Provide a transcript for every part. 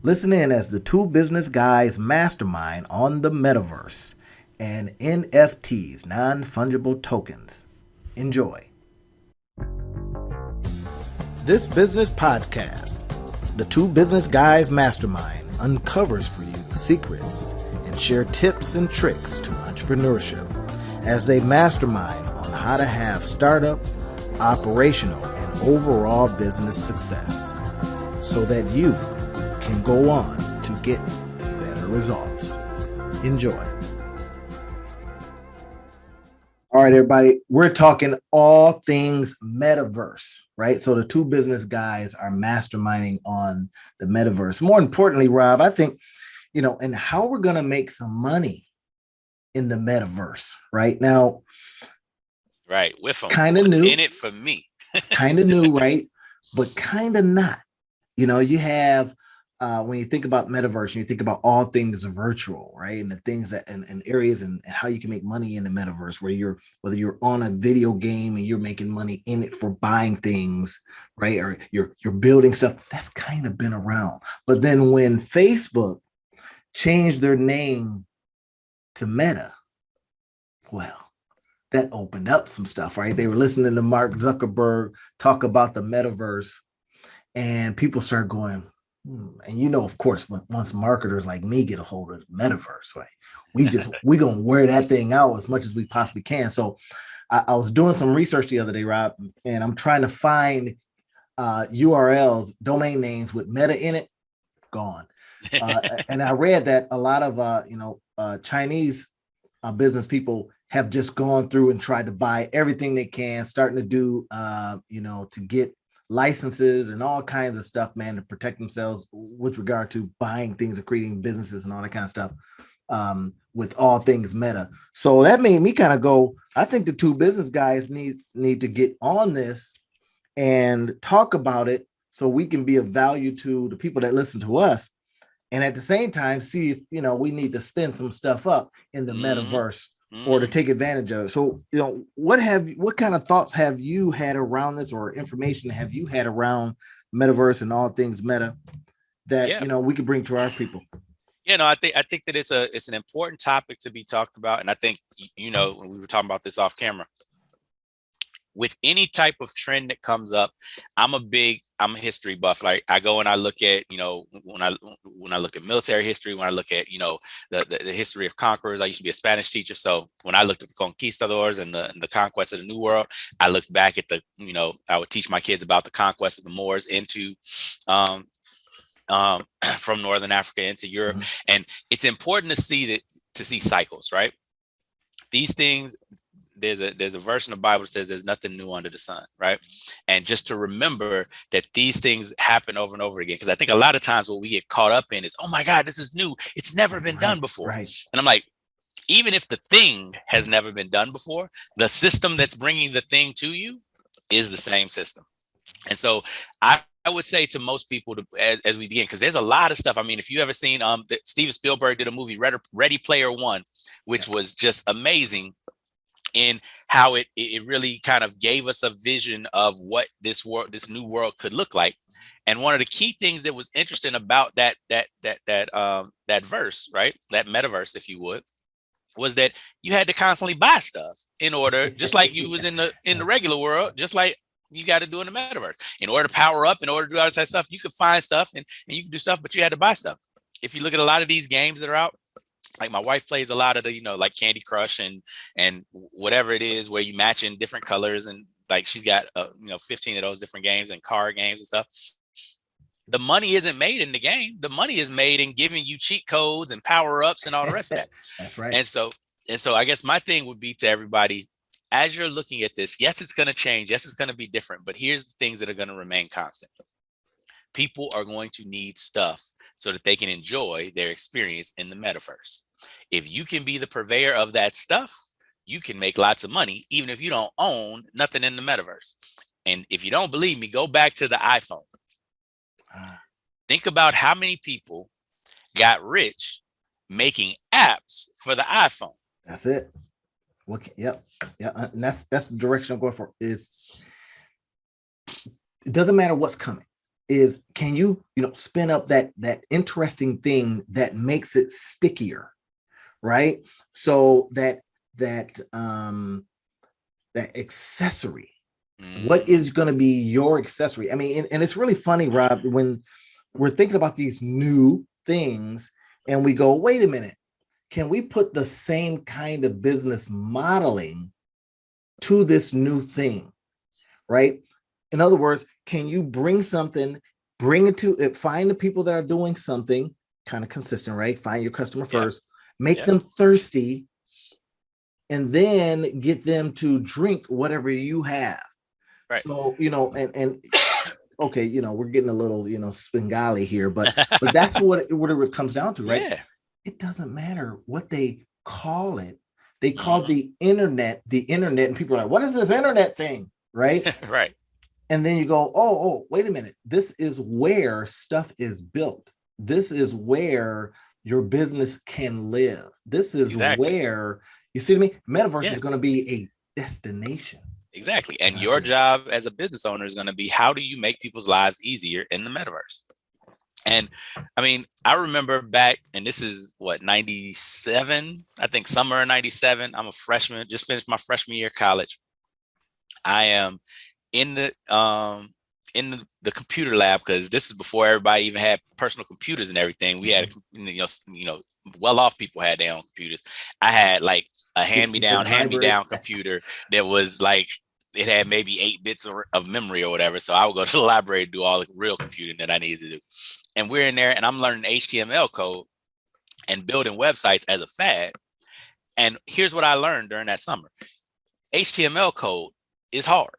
Listen in as the two business guys mastermind on the metaverse and NFTs, non fungible tokens. Enjoy. This business podcast, the two business guys mastermind, uncovers for you secrets and share tips and tricks to entrepreneurship as they mastermind on how to have startup, operational, and overall business success so that you can go on to get better results. Enjoy. All right, everybody, we're talking all things metaverse, right? So the two business guys are masterminding on the metaverse. More importantly, Rob, I think, and how we're going to make some money in the metaverse right now. Right, with them. Kind of new. In it for me. It's kind of new, right? But kind of not. You have when you think about metaverse, you think about all things virtual, right? And the things that and areas and how you can make money in the metaverse, whether you're on a video game and you're making money in it for buying things, right? Or you're building stuff that's kind of been around. But then when Facebook changed their name to Meta, well, that opened up some stuff, right? They were listening to Mark Zuckerberg talk about the metaverse, and people start going, and of course, once marketers like me get a hold of the metaverse, right, we're gonna wear that thing out as much as we possibly can. So I was doing some research the other day, Rob, and I'm trying to find URLs, domain names with meta in it, gone. And I read that a lot of Chinese business people have just gone through and tried to buy everything they can, starting to do to get licenses and all kinds of stuff, man, to protect themselves with regard to buying things and creating businesses and all that kind of stuff with all things meta. So that made me kind of go, I think the two business guys need to get on this and talk about it so we can be of value to the people that listen to us. And at the same time, see if, we need to spin some stuff up in the metaverse or to take advantage of it. So, what kind of thoughts have you had around this, or information have you had around metaverse and all things meta that, we could bring to our people? I think that it's an important topic to be talked about. And I think, when we were talking about this off camera, with any type of trend that comes up, I'm a history buff. Like I go and I look at, when I look at military history, when I look at, the history of conquerors. I used to be a Spanish teacher. So when I looked at the conquistadors and the conquest of the New World, I looked back at I would teach my kids about the conquest of the Moors into from Northern Africa into Europe. Mm-hmm. And it's important to see cycles, right? These things, there's a verse in the Bible that says there's nothing new under the sun, right? And just to remember that these things happen over and over again, because I think a lot of times what we get caught up in is, oh my God, this is new. It's never been done before. Right. And I'm like, even if the thing has never been done before, the system that's bringing the thing to you is the same system. And so I would say to most people as we begin, because there's a lot of stuff. I mean, if you ever seen Steven Spielberg did a movie, Ready Player One, which was just amazing in how it really kind of gave us a vision of what this new world could look like. And one of the key things that was interesting about that verse, right, that metaverse, if you would, was that you had to constantly buy stuff in order, just like you was in the regular world, just like you got to do in the metaverse. In order to power up, in order to do all that stuff, you could find stuff and you could do stuff, but you had to buy stuff. If you look at a lot of these games that are out, like my wife plays a lot of the, like Candy Crush and whatever it is where you match in different colors, and like she's got 15 of those different games and card games and stuff. The money isn't made in the game. The money is made in giving you cheat codes and power ups and all the rest of that. That's right. And so I guess my thing would be to everybody, as you're looking at this, yes, it's going to change. Yes, it's going to be different. But here's the things that are going to remain constant. People are going to need stuff so that they can enjoy their experience in the metaverse. If you can be the purveyor of that stuff, you can make lots of money, even if you don't own nothing in the metaverse. And if you don't believe me, go back to the iPhone. Think about how many people got rich making apps for the iPhone. That's it. Yep. And that's the direction I'm going for. Is it doesn't matter what's coming. is, can you, spin up that interesting thing that makes it stickier, right? So that accessory, what is going to be your accessory? I mean, and it's really funny, Rob, when we're thinking about these new things and we go, wait a minute, can we put the same kind of business modeling to this new thing, right? In other words, can you bring something, bring it to it, find the people that are doing something kind of consistent, right? Find your customer first, make them thirsty, and then get them to drink whatever you have. Right. So, and okay, we're getting a little, Spengali here, but that's what it comes down to, right? Yeah. It doesn't matter what they call it. They call the internet, and people are like, what is this internet thing? Right. Right. And then you go, oh, wait a minute. This is where stuff is built. This is where your business can live. This is where, you see what I mean? Metaverse is going to be a destination. Exactly. And your job as a business owner is going to be, how do you make people's lives easier in the metaverse? And I mean, I remember back, and this is what, 97, I think summer of 97. I'm a freshman, just finished my freshman year of college. I am in the computer lab, because this is before everybody even had personal computers and everything. We had, well-off people had their own computers. I had like a hand-me-down computer that was like, it had maybe 8 bits of memory or whatever. So I would go to the library to do all the real computing that I needed to do. And we're in there, and I'm learning HTML code and building websites as a fad. And here's what I learned during that summer. HTML code is hard,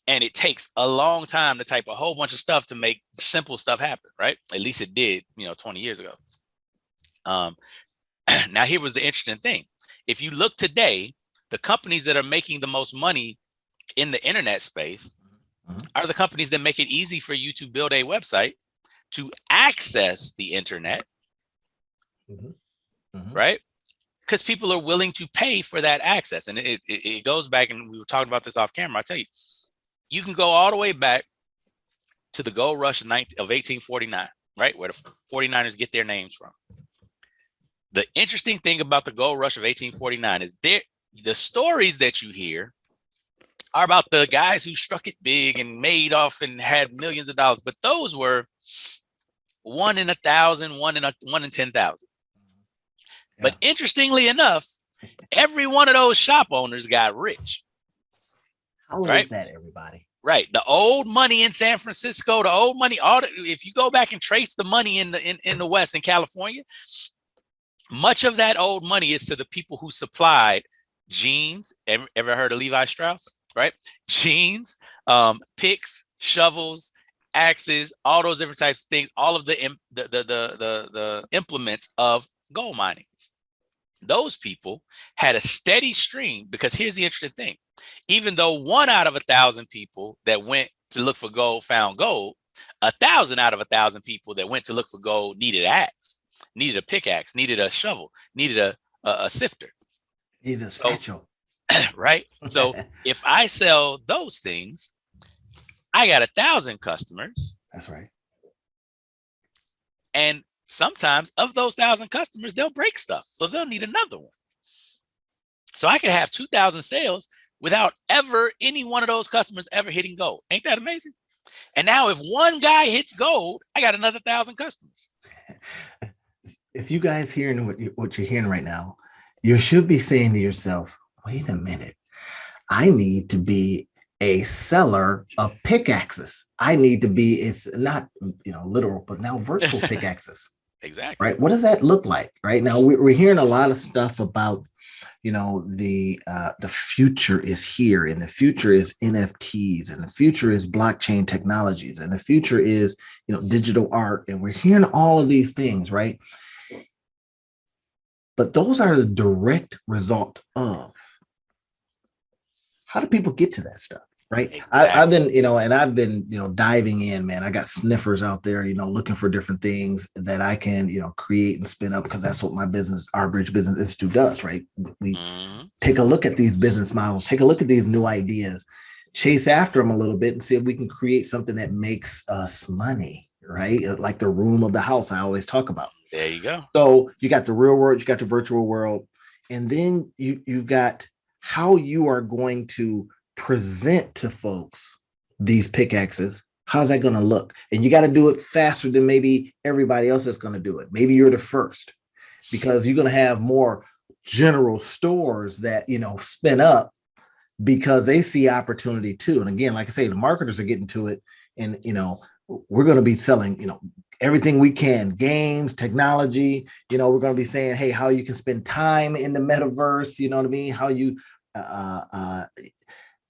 and it takes a long time to type a whole bunch of stuff to make simple stuff happen, right? At least it did, 20 years ago. Now, here was the interesting thing. If you look today, the companies that are making the most money in the internet space are the companies that make it easy for you to build a website, to access the internet, right? Because people are willing to pay for that access. And it goes back, and we were talking about this off camera. I tell you, you can go all the way back to the gold rush of 1849, right? Where the 49ers get their names from. The interesting thing about the gold rush of 1849 is the stories that you hear are about the guys who struck it big and made off and had millions of dollars. But those were 1 in 1,000, 1 in 10,000. Yeah. But interestingly enough, every one of those shop owners got rich. How is that, everybody? Right. The old money in San Francisco, the old money, if you go back and trace the money in the West, in California, much of that old money is to the people who supplied jeans. Ever heard of Levi Strauss? Right? Jeans, picks, shovels, axes, all those different types of things, all of the implements of gold mining. Those people had a steady stream, because here's the interesting thing. Even though 1 out of 1,000 people that went to look for gold found gold, 1,000 out of 1,000 people that went to look for gold needed an axe, needed a pickaxe, needed a shovel, needed a sifter. Needed a satchel. Right? So if I sell those things, I got 1,000 customers. That's right. And sometimes of those 1,000 customers, they'll break stuff. So they'll need another one. So I could have 2,000 sales without ever any one of those customers ever hitting gold. Ain't that amazing? And now if one guy hits gold, I got another 1,000 customers. If you guys hearing what you're hearing right now, you should be saying to yourself, wait a minute, I need to be a seller of pickaxes. I need to be, it's not, literal, but now virtual pickaxes. Exactly. Right. What does that look like? Right now, we're hearing a lot of stuff about, the future is here, and the future is NFTs, and the future is blockchain technologies, and the future is, digital art. And we're hearing all of these things, right? But those are the direct result of, how do people get to that stuff? Right. Exactly. I've been, diving in, man. I got sniffers out there, looking for different things that I can, create and spin up, because that's what my business, Our Bridge Business Institute, does. Right. We take a look at these business models, take a look at these new ideas, chase after them a little bit and see if we can create something that makes us money, right? Like the room of the house I always talk about. There you go. So you got the real world, you got the virtual world, and then you've got how you are going to present to folks these pickaxes. How's that going to look? And you got to do it faster than maybe everybody else is going to do it. Maybe you're the first, because you're going to have more general stores that, spin up because they see opportunity too. And again, like I say, the marketers are getting to it, and we're going to be selling, everything we can, games, technology. We're going to be saying, hey, how you can spend time in the metaverse. You know what I mean? How you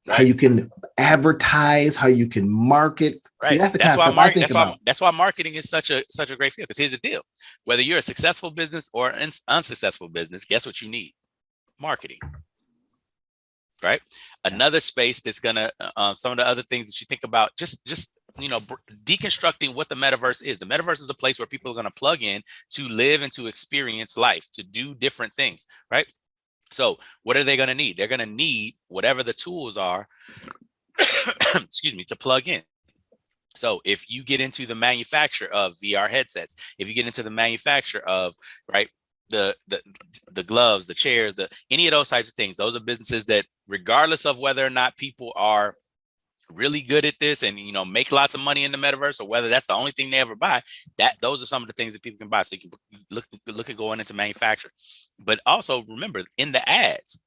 how you can advertise, how you can market. Right. See, that's the kind of stuff I think about. That's why marketing is such a great field. Because here's the deal: whether you're a successful business or an unsuccessful business, guess what you need? Marketing. Right. Another space that's gonna some of the other things that you think about, just deconstructing what the metaverse is. The metaverse is a place where people are going to plug in to live and to experience life, to do different things. Right. So what are they going to need? They're going to need whatever the tools are, excuse me, to plug in. So if you get into the manufacture of VR headsets, if you get into the manufacture of, right, the gloves, the chairs, any of those types of things, those are businesses that, regardless of whether or not people are really good at this and make lots of money in the metaverse, or whether that's the only thing they ever buy, those are some of the things that people can buy. So you can look at going into manufacture. But also remember, in the ads,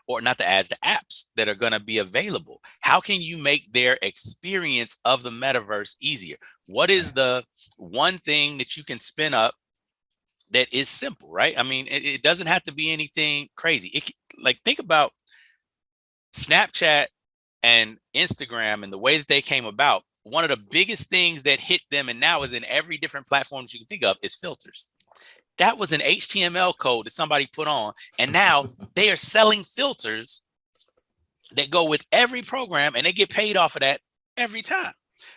or not the ads, the apps that are going to be available, how can you make their experience of the metaverse easier? What is the one thing that you can spin up that is simple, right? I mean, it doesn't have to be anything crazy. Think about Snapchat and Instagram and the way that they came about. One of the biggest things that hit them, and now is in every different platform that you can think of, is filters. That was an HTML code that somebody put on, and now they are selling filters that go with every program, and they get paid off of that every time,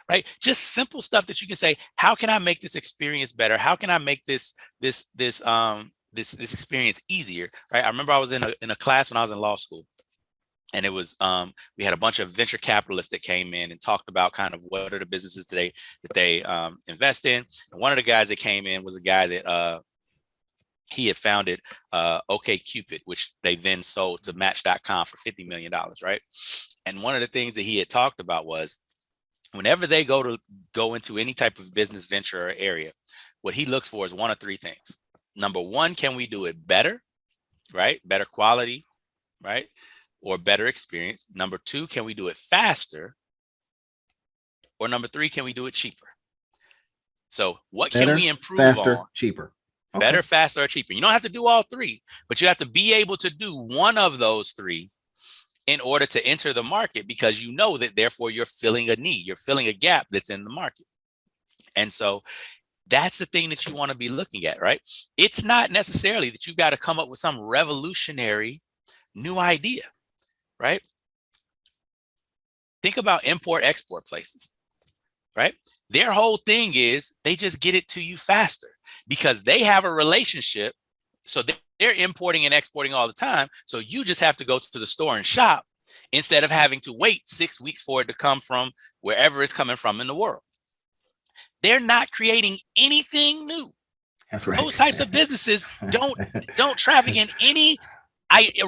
right? Just simple stuff that you can say, how can I make this experience better? How can I make this experience easier, right? I remember I was in a class when I was in law school. And it was, we had a bunch of venture capitalists that came in and talked about kind of what are the businesses that they invest in. And one of the guys that came in was a guy that he had founded OkCupid, which they then sold to Match.com for $50 million, right? And one of the things that he had talked about was, whenever they go into any type of business venture or area, what he looks for is one of three things. Number one, can we do it better, right? Better quality, right? Or better experience. Number two, can we do it faster? Or number three, can we do it cheaper? So what better, can we improve faster, on? Cheaper. Okay. Better, faster, or cheaper. You don't have to do all three, but you have to be able to do one of those three in order to enter the market, because that therefore you're filling a need, you're filling a gap that's in the market. And so that's the thing that you want to be looking at, right? It's not necessarily that you got to come up with some revolutionary new idea. Right? Think about import-export places, right? Their whole thing is they just get it to you faster because they have a relationship. So they're importing and exporting all the time. So you just have to go to the store and shop instead of having to wait 6 weeks for it to come from wherever it's coming from in the world. They're not creating anything new. That's right. Those types of businesses don't traffic in any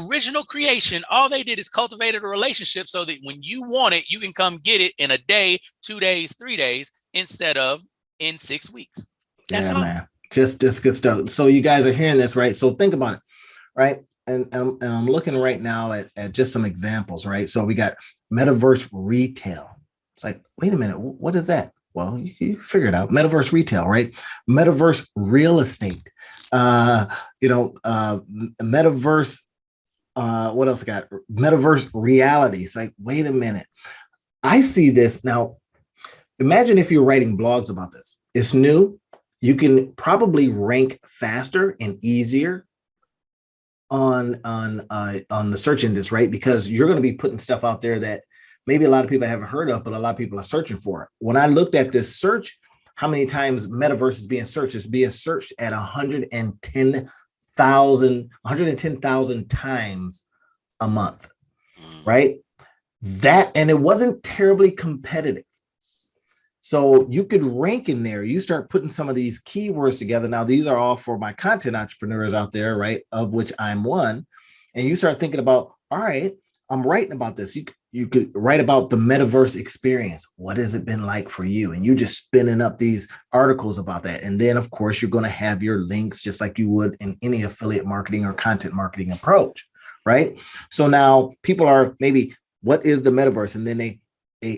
original creation. All they did is cultivated a relationship so that when you want it, you can come get it in a day, 2 days, 3 days, instead of in 6 weeks. That's all. Man. Just good stuff. So you guys are hearing this, right? So think about it, right? And I'm looking right now at just some examples, right? So we got metaverse retail. It's like, wait a minute, what is that? Well, you figure it out. Metaverse retail, right? Metaverse real estate. Metaverse. What else I got? Metaverse reality. It's like, wait a minute. I see this now. Imagine if you're writing blogs about this. It's new. You can probably rank faster and easier on the search index, right? Because you're going to be putting stuff out there that maybe a lot of people haven't heard of, but a lot of people are searching for it. When I looked at this search, how many times metaverse is being searched? It's being searched at 110,000 times a month, right? That, and it wasn't terribly competitive. So you could rank in there. You start putting some of these keywords together. Now, these are all for my content entrepreneurs out there, right? Of which I'm one. And you start thinking about, all right, I'm writing about this. You could write about the metaverse experience. What has it been like for you? And you just spinning up these articles about that. And then, of course, you're going to have your links just like you would in any affiliate marketing or content marketing approach, right? So now people are maybe, what is the metaverse? And then they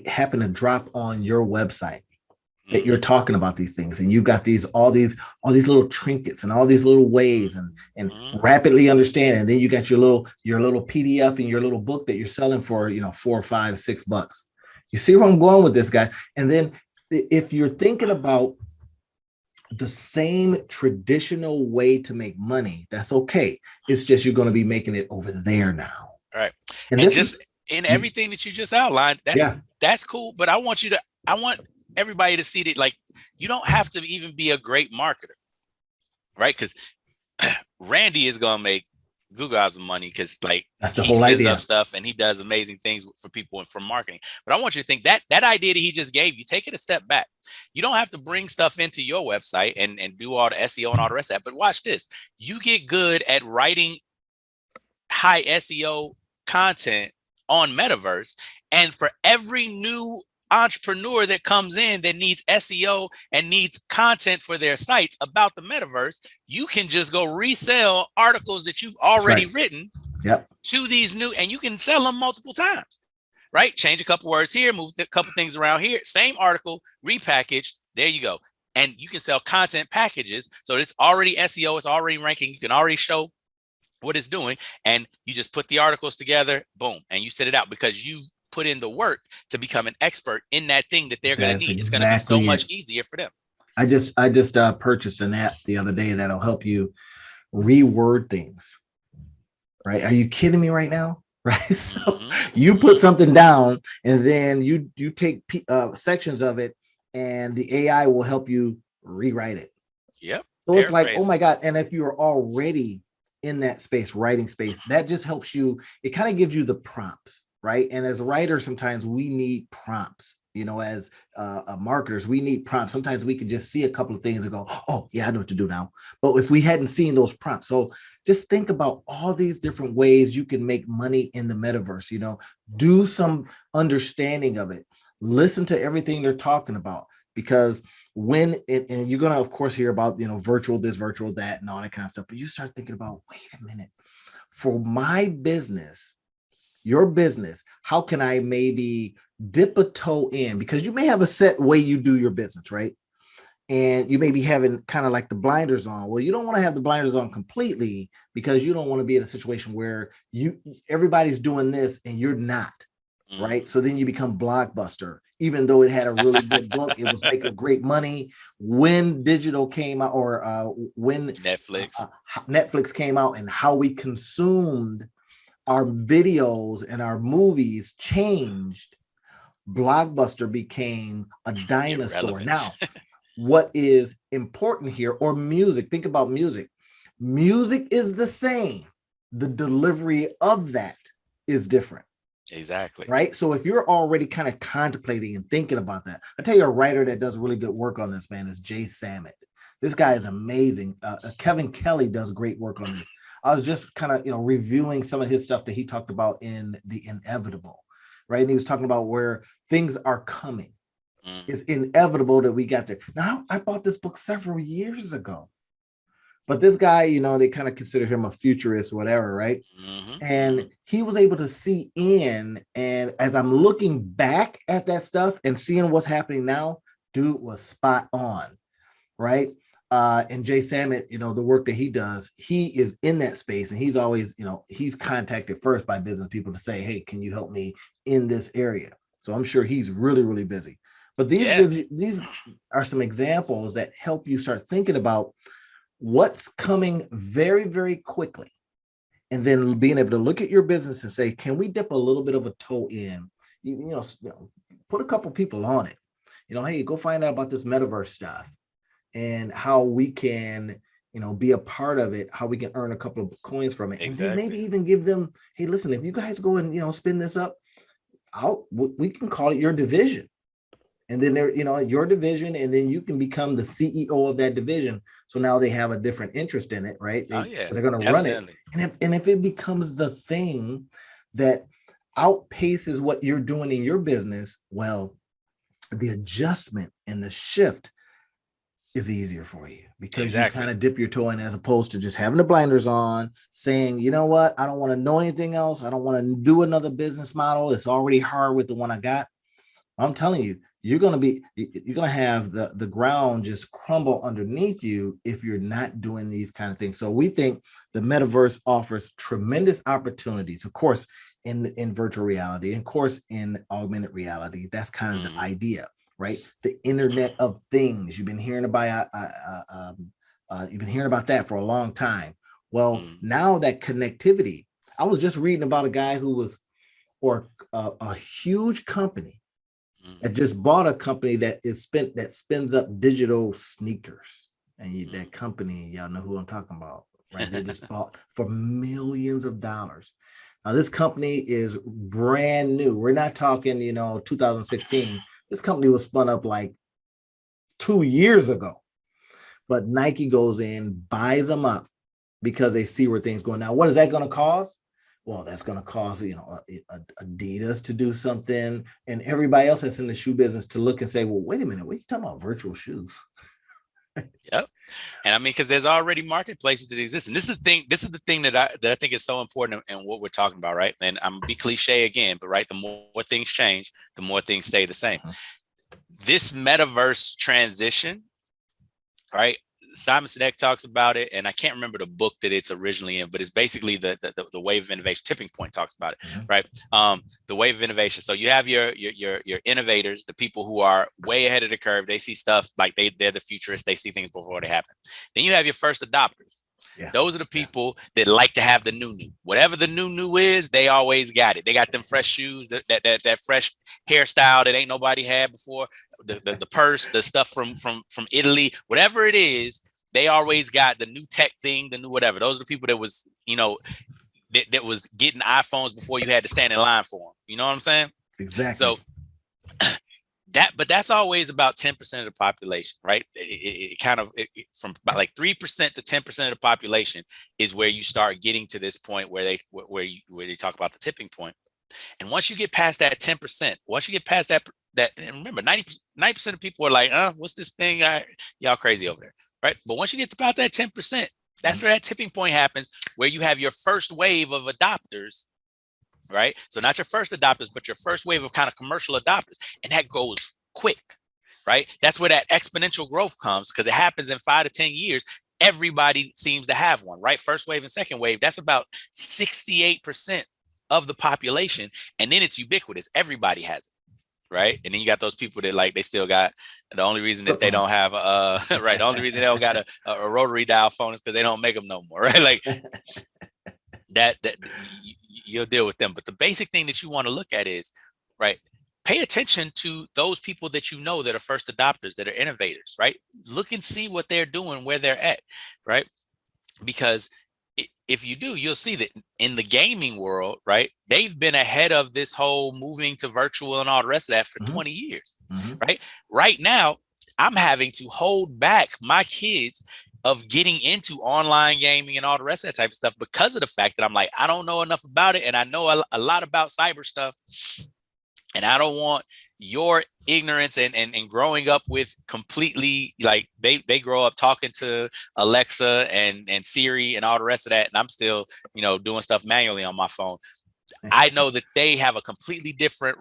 happen to drop on your website that you're talking about these things, and you've got all these little trinkets and all these little ways and rapidly understand. And then you got your little PDF and your little book that you're selling for, $4, $5, $6. You see where I'm going with this, guy? And then if you're thinking about the same traditional way to make money, that's okay. It's just you're going to be making it over there now. All right. And this just in everything that you just outlined, that's cool. But I want everybody to see that, like, you don't have to even be a great marketer, right? Because Randy is gonna make Google some money because, like, that's the whole idea. Up stuff and he does amazing things for people and for marketing. But I want you to think that idea that he just gave you, take it a step back. You don't have to bring stuff into your website and do all the SEO and all the rest of that. But watch this: you get good at writing high SEO content on Metaverse, and for every new entrepreneur that comes in that needs SEO and needs content for their sites about the metaverse, you can just go resell articles that you've already written to these new, and you can sell them multiple times, right? Change a couple words here, move a couple things around here, same article, repackage, there you go. And you can sell content packages. So it's already SEO, it's already ranking, you can already show what it's doing, and you just put the articles together, boom, and you set it out because you've put in the work to become an expert in that thing that they're going to need. It's going to be so much easier for them. I just purchased an app the other day that'll help you reword things. Right? Are you kidding me right now? Right? So you put something down, and then you take sections of it, and the AI will help you rewrite it. Yep. So it's like, oh my God! And if you're already in that space, writing space, that just helps you. It kind of gives you the prompts. Right. And as writers, sometimes we need prompts, as marketers, we need prompts. Sometimes we can just see a couple of things and go, oh, yeah, I know what to do now. But if we hadn't seen those prompts, so just think about all these different ways you can make money in the metaverse, do some understanding of it. Listen to everything they're talking about, because and you're going to, of course, hear about, virtual this, virtual that, and all that kind of stuff. But you start thinking about, wait a minute, for my business, your business, how can I maybe dip a toe in? Because you may have a set way you do your business, right? And you may be having kind of like the blinders on. Well, you don't want to have the blinders on completely, because you don't want to be in a situation where everybody's doing this and you're not, right? So then you become Blockbuster, even though it had a really good book. It was making great money when digital came out, or when Netflix came out, and how we consumed our videos and our movies changed. Blockbuster became a dinosaur. Now, what is important here, or music, think about music. Music is the same. The delivery of that is different. Exactly. Right. So if you're already kind of contemplating and thinking about that, I tell you, a writer that does really good work on this, man, is Jay Samit. This guy is amazing. Kevin Kelly does great work on this. I was just kind of, reviewing some of his stuff that he talked about in The Inevitable, right? And he was talking about where things are coming. It's inevitable that we got there. Now, I bought this book several years ago, but this guy, they kind of consider him a futurist, whatever, right? And he was able to see in, and as I'm looking back at that stuff and seeing what's happening now, dude was spot on, right? And Jay Samit, the work that he does, he is in that space, and he's always, he's contacted first by business people to say, hey, can you help me in this area? So I'm sure he's really, really busy. But these are some examples that help you start thinking about what's coming very, very quickly. And then being able to look at your business and say, can we dip a little bit of a toe in? Put a couple people on it. Hey, go find out about this metaverse stuff, and how we can, be a part of it, how we can earn a couple of coins from it. Exactly. And then maybe even give them, hey, listen, if you guys go and, spin this up, we can call it your division. And then there, your division, and then you can become the CEO of that division. So now they have a different interest in it, right? Oh yeah, they're going to run it. And if it becomes the thing that outpaces what you're doing in your business, well, the adjustment and the shift is easier for you, because you kind of dip your toe in, as opposed to just having the blinders on, saying, you know what, I don't want to know anything else. I don't want to do another business model. It's already hard with the one I got. I'm telling you, you're going to have the ground just crumble underneath you if you're not doing these kind of things. So we think the metaverse offers tremendous opportunities, of course, in virtual reality, and of course, in augmented reality. That's kind of the idea, right? The Internet of Things. You've been hearing about that for a long time. Well, now that connectivity. I was just reading about a guy who was, or a huge company that just bought a company that spins up digital sneakers, and that company, y'all know who I'm talking about, right? They just bought for millions of dollars. Now this company is brand new. We're not talking, 2016. This company was spun up like 2 years ago, but Nike goes in, buys them up because they see where things going. Now, what is that going to cause? Well, that's going to cause, Adidas to do something, and everybody else that's in the shoe business to look and say, well, wait a minute, what are you talking about, virtual shoes? Yep. And I mean, because there's already marketplaces that exist. And this is the thing that I think is so important in what we're talking about, right? And I'm gonna be cliche again, but right, the more things change, the more things stay the same. This metaverse transition, right? Simon Sinek talks about it, and I can't remember the book that it's originally in, but it's basically the wave of innovation. Tipping Point talks about it, right? The wave of innovation. So you have your innovators, the people who are way ahead of the curve. They see stuff like they're the futurists. They see things before they happen. Then you have your first adopters. Yeah. Those are the people that like to have the new. Whatever the new is, they always got it. They got them fresh shoes, that fresh hairstyle that ain't nobody had before, the purse, the stuff from Italy, whatever it is, they always got the new tech thing, the new whatever. Those are the people that was, that was getting iPhones before you had to stand in line for them. You know what I'm saying? Exactly. So but that's always about 10% of the population, right? It kind of from about like 3% to 10% of the population is where you start getting to this point where they talk about the tipping point. And once you get past that 10%, once you get past that, and remember, 90% of people are like, what's this thing? Y'all crazy over there, right? But once you get to about that 10%, that's where that tipping point happens, where you have your first wave of adopters, right? So not your first adopters, but your first wave of kind of commercial adopters. And that goes quick, right? That's where that exponential growth comes, because it happens in 5 to 10 years. Everybody seems to have one, right? First wave and second wave, that's about 68% of the population. And then it's ubiquitous. Everybody has it, right? And then you got those people that they still got, the only reason that they don't have right, the only reason they don't got a rotary dial phone is because they don't make them no more, right? Like that you'll deal with them. But the basic thing that you want to look at is, right, pay attention to those people that that are first adopters, that are innovators, right? Look and see what they're doing, where they're at, right? Because if you do, you'll see that in the gaming world, right, they've been ahead of this whole moving to virtual and all the rest of that for 20 years, right? Right now, I'm having to hold back my kids of getting into online gaming and all the rest of that type of stuff because of the fact that I'm like, I don't know enough about it, and I know a lot about cyber stuff, and I don't want your ignorance and growing up with completely, like they grow up talking to Alexa and Siri and all the rest of that, and I'm still doing stuff manually on my phone. I know that they have a completely different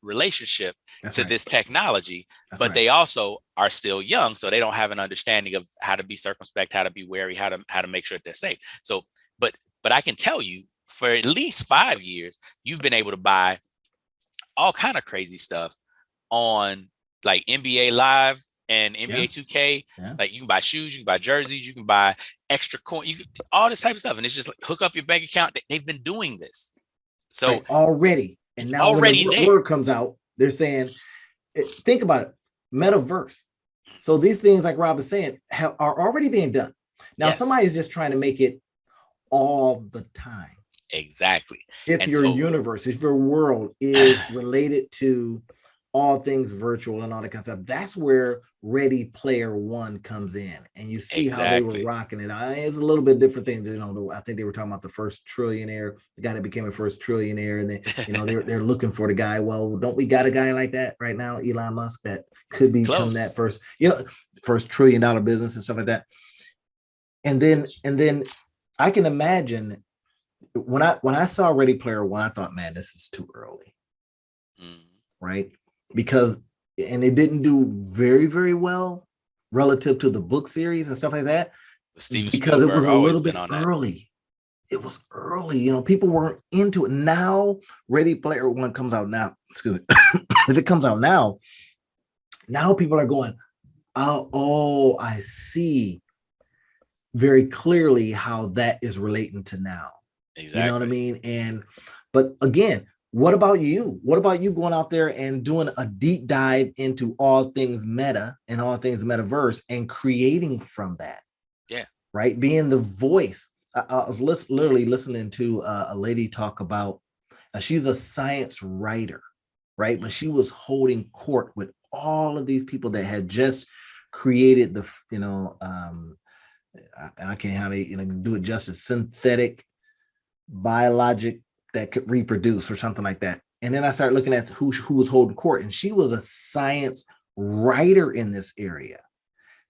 relationship to this technology, but they also are still young, so they don't have an understanding of how to be circumspect, how to be wary, how to make sure they're safe. So, but I can tell you, for at least 5 years, you've been able to buy all kind of crazy stuff on like NBA Live and NBA 2K. Like you can buy shoes, you can buy jerseys, you can buy extra coin, all this type of stuff, and it's just like hook up your bank account. They've been doing this. So already, and now already when the word comes out, they're saying, think about it, metaverse. So these things, like Rob is saying, are already being done. Now somebody's just trying to make it all the time. Exactly. If And your so universe, if your world is related to all things virtual and all that kind of stuff, that's where Ready Player One comes in. And you see how they were exactly. rocking it. It's a little bit different things. I think they were talking about the first trillionaire, the guy that became a first trillionaire, and then they're looking for the guy. Well, don't we got a guy like that right now, Elon Musk, that could become that Close. first, first $1 trillion business and stuff like that. And then I can imagine when I saw Ready Player One, I thought, man, this is too early, right? Because and it didn't do very, very well relative to the book series and stuff like that Steven because it Spielberg was a always little been bit on that. early. It was early, people weren't into it. Now, Ready Player One comes out now. Excuse me. If it comes out now people are going, oh, I see very clearly how that is relating to now. You know what I Exactly. mean? But again, what about you? What about you going out there and doing a deep dive into all things meta and all things metaverse and creating from that? Yeah. Right? Being the voice. I was literally listening to a lady talk about, she's a science writer, right? But she was holding court with all of these people that had just created the, I can't how they do it justice, synthetic biologic that could reproduce or something like that. And then I started looking at who was holding court, and she was a science writer in this area,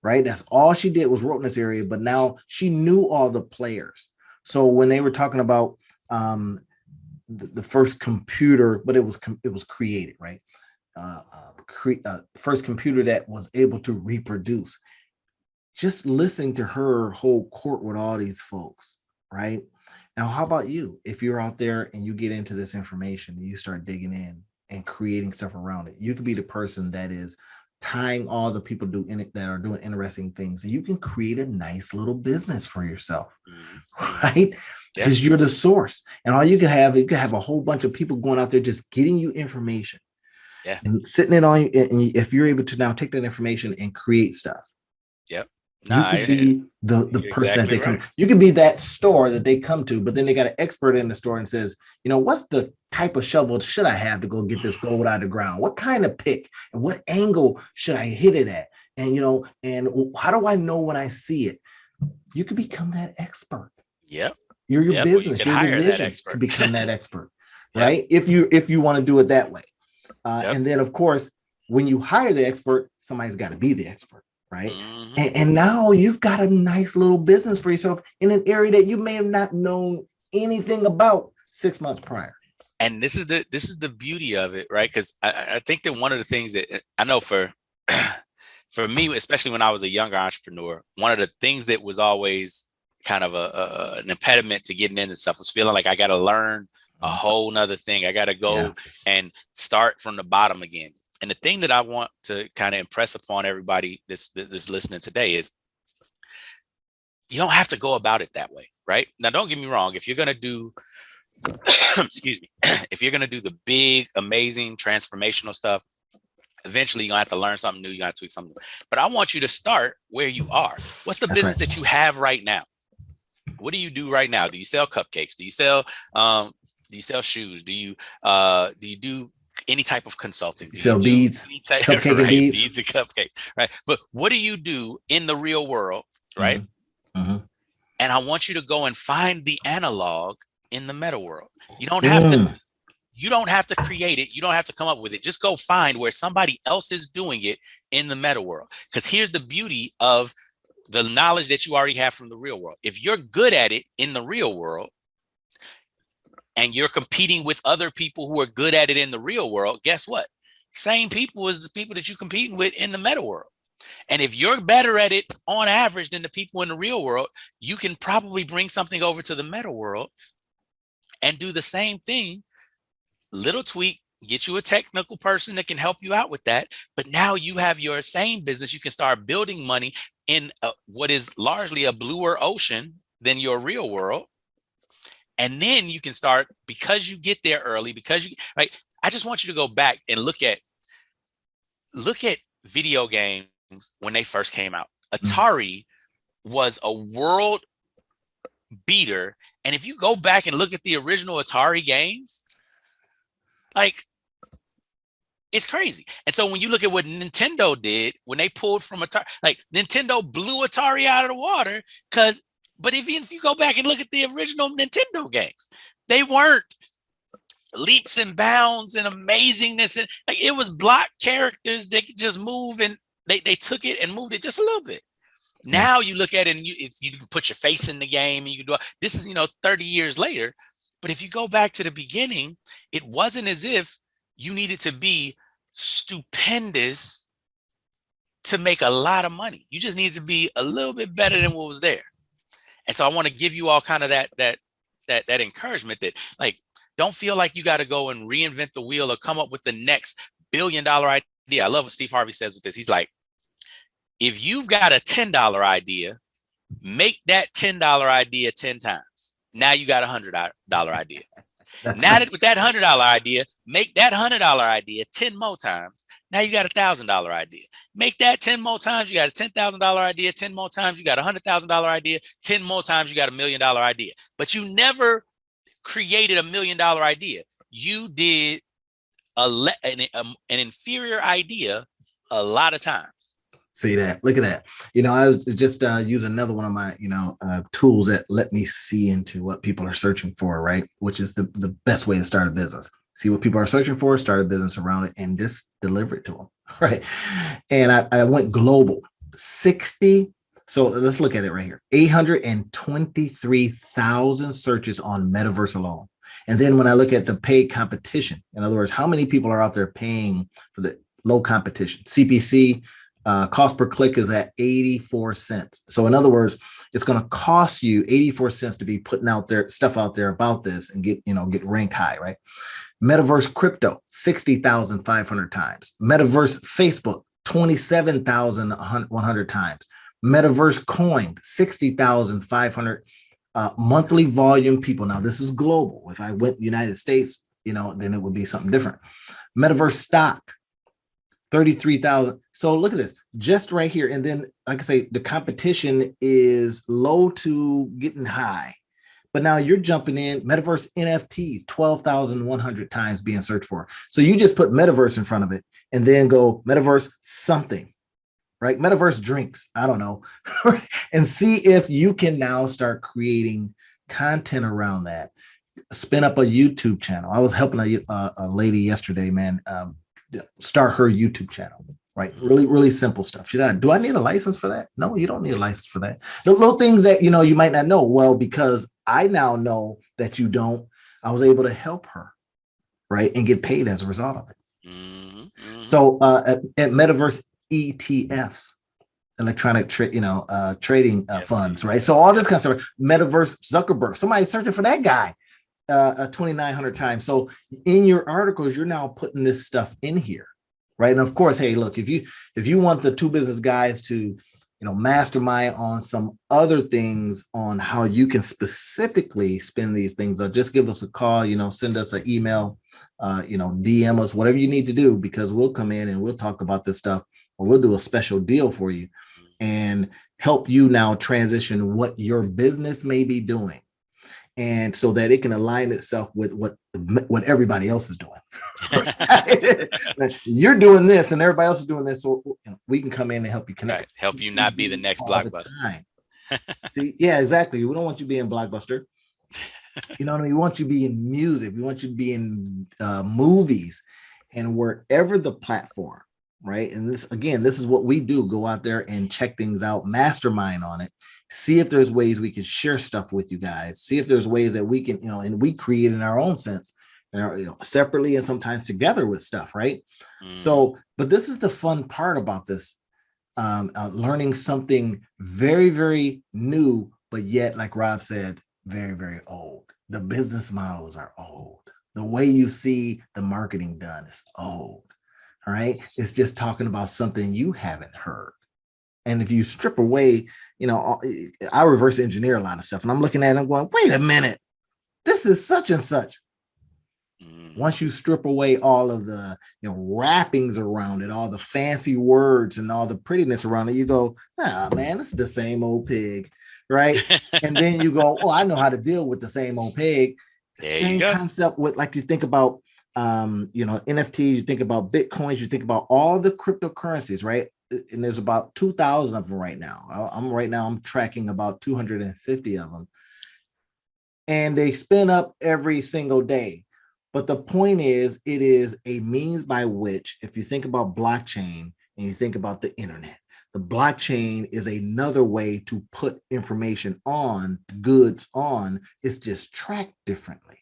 right? That's all she did was wrote in this area, but now she knew all the players. So when they were talking about the first computer, but it was created, right? First computer that was able to reproduce. Just listening to her hold court with all these folks, right? Now, how about you? If you're out there and you get into this information and you start digging in and creating stuff around it, you could be the person that is tying all the people that are doing interesting things. And you can create a nice little business for yourself, right? Because you're the source. And all you can have a whole bunch of people going out there just getting you information. Yeah. And sitting it on you. And if you're able to now take that information and create stuff. Yep. You could be the person that they come. You could be that store that they come to, but then they got an expert in the store and says, what's the type of shovel should I have to go get this gold out of the ground? What kind of pick and what angle should I hit it at? And and how do I know when I see it? You could become that expert. Yep. You're your business, your division could become that expert, right? If you want to do it that way. And then of course, when you hire the expert, somebody's got to be the expert. Right. And now you've got a nice little business for yourself in an area that you may have not known anything about 6 months prior. And this is the beauty of it, right? Because I think that one of the things that I know for me, especially when I was a younger entrepreneur, one of the things that was always kind of an impediment to getting into stuff was feeling like I got to learn a whole nother thing. I got to go and start from the bottom again. And the thing that I want to kind of impress upon everybody that's listening today is you don't have to go about it that way, right? Now, don't get me wrong. If you're going to do, excuse me, if you're going to do the big, amazing, transformational stuff, eventually you're going to have to learn something new. You got to tweak something new. But I want you to start where you are. What's the business that you have right now? What do you do right now? Do you sell cupcakes? Do you sell shoes? Do you do any type of consulting? Do sell beads, cupcake and beads. Beads and cupcakes, right? But what do you do in the real world, right? And I want you to go and find the analog in the meta world. You don't have to create it. You don't have to come up with it. Just go find where somebody else is doing it in the meta world. Because here's the beauty of the knowledge that you already have from the real world. If you're good at it in the real world, and you're competing with other people who are good at it in the real world, guess what? Same people as the people that you're competing with in the meta world. And if you're better at it on average than the people in the real world, you can probably bring something over to the meta world and do the same thing. Little tweak, get you a technical person that can help you out with that. But now you have your same business. You can start building money in what is largely a bluer ocean than your real world. And then you can start, because you get there early, right? I just want you to go back and look at video games when they first came out. Atari was a world beater. And if you go back and look at the original Atari games, like, it's crazy. And so when you look at what Nintendo did when they pulled from Atari, like Nintendo blew Atari out of the water but if you go back and look at the original Nintendo games, they weren't leaps and bounds and amazingness. And like, it was block characters. They could just move, and they took it and moved it just a little bit. Now you look at it and you can put your face in the game and you can do this is, 30 years later. But if you go back to the beginning, it wasn't as if you needed to be stupendous to make a lot of money. You just need to be a little bit better than what was there. And so I want to give you all kind of that encouragement that, like, don't feel like you got to go and reinvent the wheel or come up with the next $1 billion idea. I love what Steve Harvey says with this. He's like, if you've got a $10 idea, make that $10 idea 10 times. Now you got a $100 idea. Now that with that $100 idea, make that $100 idea 10 more times. Now you got a $1,000 idea. Make that 10 more times. You got a $10,000 idea. 10 more times. You got a $100,000 idea. 10 more times. You got $1 million idea. But you never created $1 million idea. You did an inferior idea a lot of times. See that? Look at that. I was just use another one of my, tools that let me see into what people are searching for, right? Which is the best way to start a business. See what people are searching for, start a business around it, and just deliver it to them, right? And I went global. 60. So let's look at it right here. 823,000 searches on Metaverse alone. And then when I look at the paid competition, in other words, how many people are out there paying for the low competition? CPC, cost per click is at 84 cents. So in other words, it's going to cost you 84 cents to be putting out there stuff out there about this and get ranked high, right? Metaverse crypto, 60,500 times. Metaverse Facebook, 27,100 times. Metaverse coin, 60,500 monthly volume people. Now this is global. If I went United States, then it would be something different. Metaverse stock, 33,000. So look at this, just right here. And then, like I say, the competition is low to getting high. But now you're jumping in. Metaverse NFTs, 12,100 times being searched for. So you just put Metaverse in front of it and then go Metaverse something, right? Metaverse drinks, I don't know. And see if you can now start creating content around that. Spin up a YouTube channel. I was helping a lady yesterday, man, start her YouTube channel, right? Really, really simple stuff. She said, do I need a license for that? No, you don't need a license for that. The little things that, you might not know. Well, because I now know that you don't, I was able to help her, right? And get paid as a result of it. Mm-hmm. So at Metaverse ETFs, electronic trading funds, right? So all this kind of stuff, Metaverse Zuckerberg, somebody searching for that guy. 2,900 times. So in your articles, you're now putting this stuff in here, right? And of course, hey, look, if you want the two business guys to, mastermind on some other things on how you can specifically spin these things, just give us a call, send us an email, DM us, whatever you need to do, because we'll come in and we'll talk about this stuff, or we'll do a special deal for you and help you now transition what your business may be doing. And so that it can align itself with what everybody else is doing. You're doing this and everybody else is doing this. So we can come in and help you connect. Right. Help you not be the next Blockbuster. See, yeah, exactly. We don't want you being Blockbuster. You know what I mean? We want you to be in music. We want you to be in movies and wherever the platform, right? And this is what we do. Go out there and check things out, mastermind on it. See if there's ways we can share stuff with you guys. See if there's ways that we can, and we create in our own sense, separately and sometimes together with stuff, right? So, but this is the fun part about this, learning something very, very new, but yet, like Rob said, very, very old. The business models are old. The way you see the marketing done is old, all right? It's just talking about something you haven't heard. And if you strip away, I reverse engineer a lot of stuff, and I'm looking at it and I'm going, wait a minute, this is such and such. Once you strip away all of the wrappings around it, all the fancy words and all the prettiness around it, you go, man, it's the same old pig, right? And then you go, oh, I know how to deal with the same old pig. There you Same go. concept with, like, you think about NFTs, you think about Bitcoins, you think about all the cryptocurrencies, right? And there's about 2,000 of them right now. I'm tracking about 250 of them, and they spin up every single day. But the point is, it is a means by which, if you think about blockchain and you think about the internet, the blockchain is another way to put information on, goods on. It's just tracked differently.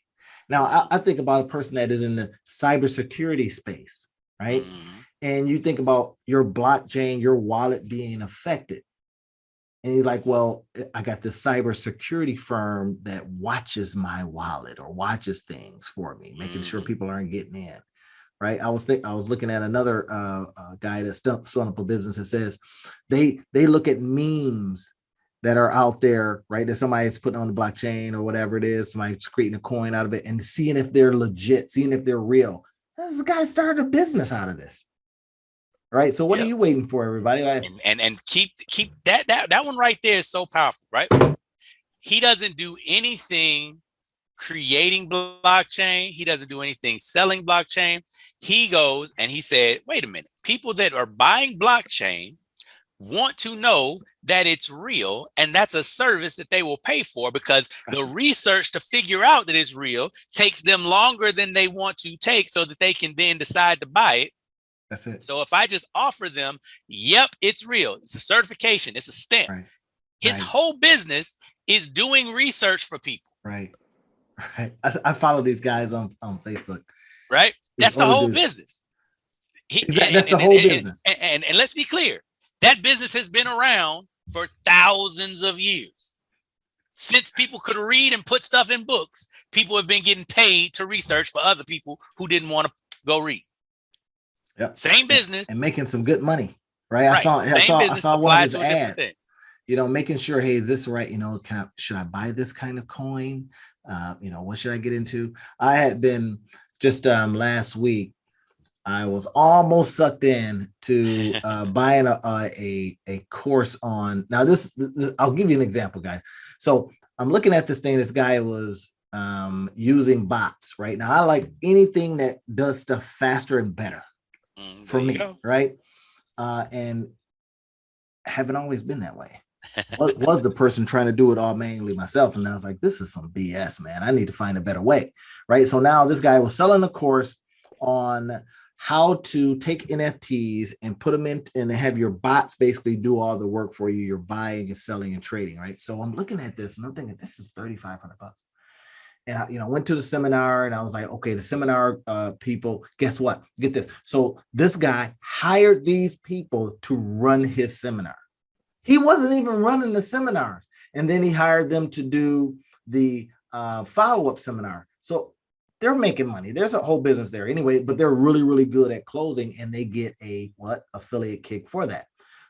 Now, I think about a person that is in the cybersecurity space, right? And you think about your blockchain, your wallet being affected. And you're like, well, I got this cybersecurity firm that watches my wallet or watches things for me, making sure people aren't getting in, right? I was looking at another guy that's starting up a business that says they look at memes that are out there, right? That somebody's putting on the blockchain or whatever it is, somebody's creating a coin out of it and seeing if they're legit, seeing if they're real. This guy started a business out of this. Right. So what are you waiting for, everybody? And keep that one right there is so powerful, right? He doesn't do anything creating blockchain. He doesn't do anything selling blockchain. He goes and he said, wait a minute, people that are buying blockchain want to know that it's real, and that's a service that they will pay for, because the research to figure out that it's real takes them longer than they want to take, so that they can then decide to buy it. That's it. So if I just offer them, yep, it's real, it's a certification, it's a stamp. Right. His whole business is doing research for people. Right. I follow these guys on Facebook. Right. That's the whole business. That's the whole business. And let's be clear, that business has been around for thousands of years. Since people could read and put stuff in books, people have been getting paid to research for other people who didn't want to go read. Yep. Same business. And making some good money, right? I saw one of his ads, making sure, hey, is this right? Should I buy this kind of coin? What should I get into? I had been just last week, I was almost sucked in to buying a course on. Now this, I'll give you an example, guys. So I'm looking at this thing. This guy was using bots, right? Now I like anything that does stuff faster and better. For me, right? And haven't always been that way. Was the person trying to do it all manually myself, and I was like, this is some BS, man. I need to find a better way, right? So now this guy was selling a course on how to take NFTs and put them in and have your bots basically do all the work for you. You're buying and selling and trading, right? So I'm looking at this and I'm thinking, this is $3,500. And I went to the seminar and I was like, okay, the seminar people, guess what? Get this. So this guy hired these people to run his seminar. He wasn't even running the seminars. And then he hired them to do the follow-up seminar. So they're making money. There's a whole business there anyway, but they're really, really good at closing, and they get a affiliate kick for that.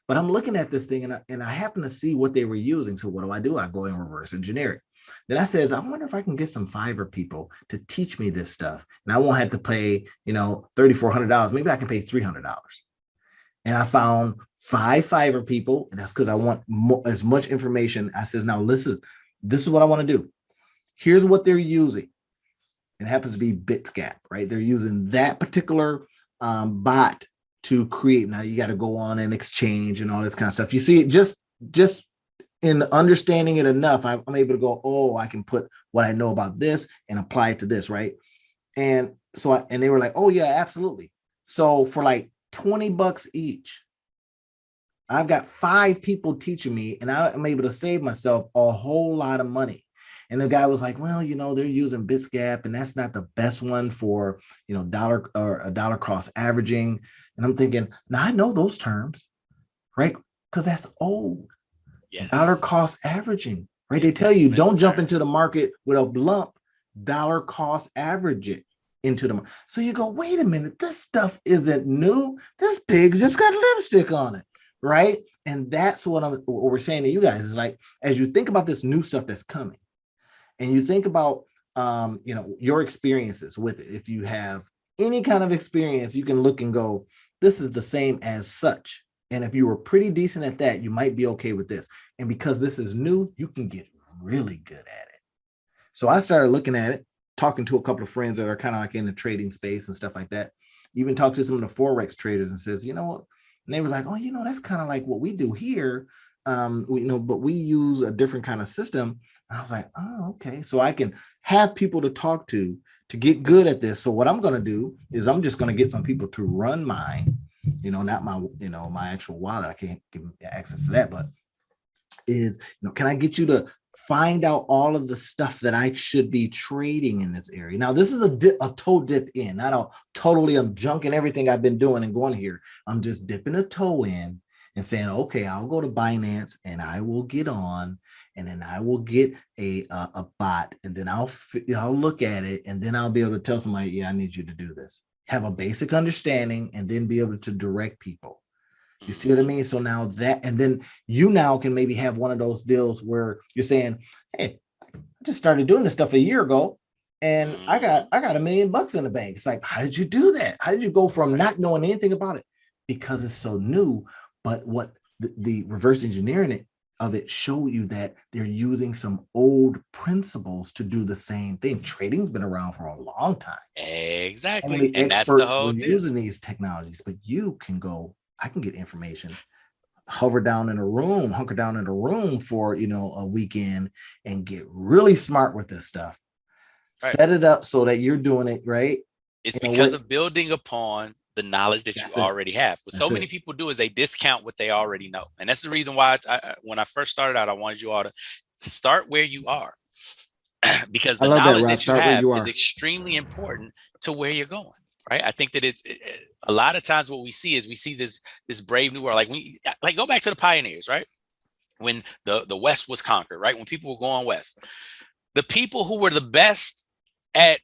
But I'm looking at this thing and I happen to see what they were using. So what do? I go and reverse engineer it. Then I says, I wonder if I can get some Fiverr people to teach me this stuff. And I won't have to pay, $3,400. Maybe I can pay $300. And I found 5 Fiverr people. And that's because I want as much information. I says, now listen, this is what I want to do. Here's what they're using. It happens to be Bitsgap, right? They're using that particular bot to create. Now you got to go on and exchange and all this kind of stuff. You see it just in understanding it enough, I'm able to go, oh, I can put what I know about this and apply it to this, right? And so, and they were like, oh yeah, absolutely. So for like $20 each, I've got 5 people teaching me, and I'm able to save myself a whole lot of money. And the guy was like, well, they're using Bitsgap, and that's not the best one for, dollar or a dollar cost averaging. And I'm thinking, now I know those terms, right? Because that's old. Yes. Dollar cost averaging, right? They tell you don't jump into the market with a lump, dollar cost average it into the market. So you go, wait a minute, this stuff isn't new. This pig just got lipstick on it, right? And that's what we're saying to you guys is like, as you think about this new stuff that's coming, and you think about your experiences with it. If you have any kind of experience, you can look and go, this is the same as such. And if you were pretty decent at that, you might be okay with this. And because this is new, you can get really good at it. So I started looking at it, talking to a couple of friends that are kind of like in the trading space and stuff like that. Even talked to some of the Forex traders and says, you know what? And they were like, oh, that's kind of like what we do here. But we use a different kind of system. And I was like, oh, okay. So I can have people to talk to get good at this. So what I'm going to do is I'm just going to get some people to run mine, not my, my actual wallet. I can't give them access to that, but can I get you to find out all of the stuff that I should be trading in this area? Now, this is a toe dip in, not a totally, I'm junking everything I've been doing and going here. I'm just dipping a toe in and saying, okay, I'll go to Binance and I will get on, and then I will get a bot, and then I'll look at it, and then I'll be able to tell somebody, yeah, I need you to do this. Have a basic understanding, and then be able to direct people. You see what I mean? So now that, and then you now can maybe have one of those deals where you're saying, hey, I just started doing this stuff a year ago, and I got $1 million in the bank. It's like, how did you do that? How did you go from not knowing anything about it? Because it's so new. But what the reverse engineering of it show you that they're using some old principles to do the same thing. Trading's been around for a long time. Exactly. Only And experts were using these technologies, but you can go, I can get information, hunker down in a room for, a weekend and get really smart with this stuff. Right. Set it up so that you're doing it right. It's because of building upon the knowledge that you already have. What so many people do is they discount what they already know. And that's the reason why when I first started out, I wanted you all to start where you are, because the knowledge that you have is extremely important to where you're going. Right. I think that it's a lot of times what we see this brave new world. Like go back to the pioneers, right? When the West was conquered, right? When people were going west, the people who were the best at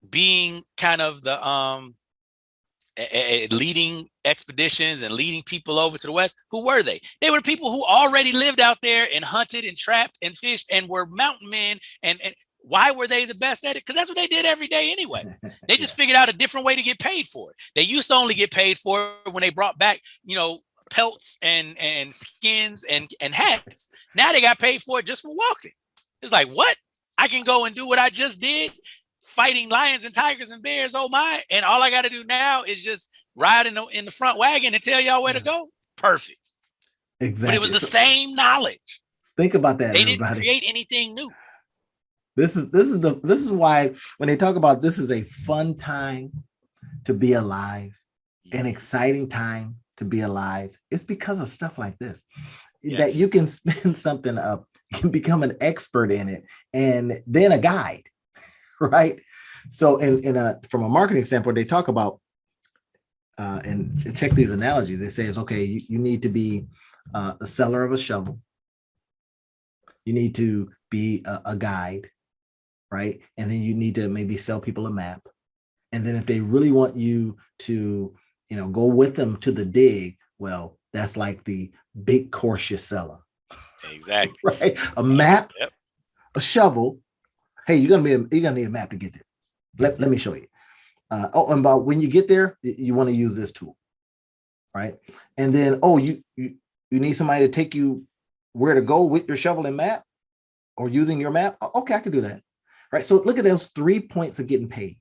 being kind of the leading expeditions and leading people over to the West, who were they? They were people who already lived out there and hunted and trapped and fished and were mountain men. And why were they the best at it? Because that's what they did every day anyway. They just figured out a different way to get paid for it. They used to only get paid for it when they brought back, pelts and skins and hats. Now they got paid for it just for walking. It's like, what? I can go and do what I just did, fighting lions and tigers and bears. Oh my. And all I got to do now is just ride in the front wagon and tell y'all where to go. Perfect. Exactly. But it was the same knowledge. Think about that. They didn't create anything new. This is why when they talk about this is a fun time to be alive, an exciting time to be alive, it's because of stuff like this. Yes. That you can spin something up, you can become an expert in it, and then a guide, right? So from a marketing standpoint, they talk about and check these analogies. They say it's okay, you need to be the seller of a shovel. You need to be a guide, right? And then you need to maybe sell people a map. And then if they really want you to, go with them to the dig, well, that's like the big course you sell them. Exactly. Right? A map, a shovel. Hey, you're gonna need a map to get there. Let me show you. And about when you get there, you want to use this tool, right? And then, you need somebody to take you where to go with your shovel and map, or using your map. Okay, I can do that. Right. So look at those 3 points of getting paid.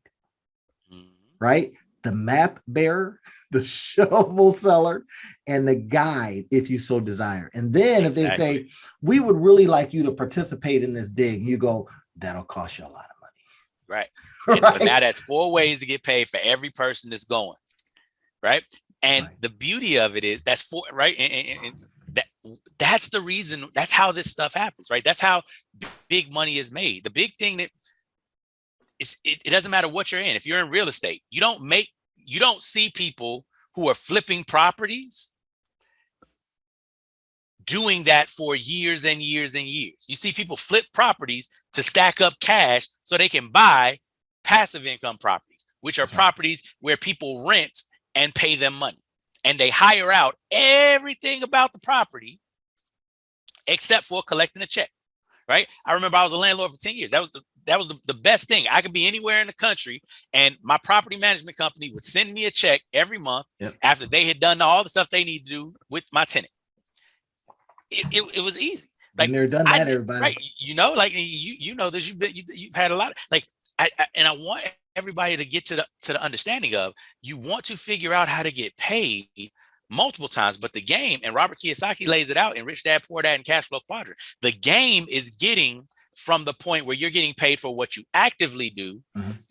Right. The map bearer, the shovel seller, and the guide, if you so desire. And then if they say, we would really like you to participate in this dig, you go, that'll cost you a lot of money. Right. And right. So now that's 4 ways to get paid for every person that's going. Right. And the beauty of it is that's 4, right. And that's the reason, that's how this stuff happens, right? That's how big money is made. The big thing that is, it doesn't matter what you're in. If you're in real estate, you don't see people who are flipping properties doing that for years and years and years. You see people flip properties to stack up cash so they can buy passive income properties, which are properties where people rent and pay them money. And they hire out everything about the property except for collecting a check, right? I remember I was a landlord for 10 years. That was the best thing. I could be anywhere in the country, and my property management company would send me a check every month after they had done all the stuff they need to do with my tenant. It was easy. Like, they're done that, everybody. Right? Like you know this. You've had a lot. Like I want everybody to get to the understanding of, you want to figure out how to get paid multiple times, but the game, and Robert Kiyosaki lays it out in Rich Dad Poor Dad and Cash Flow Quadrant. The game is getting from the point where you're getting paid for what you actively do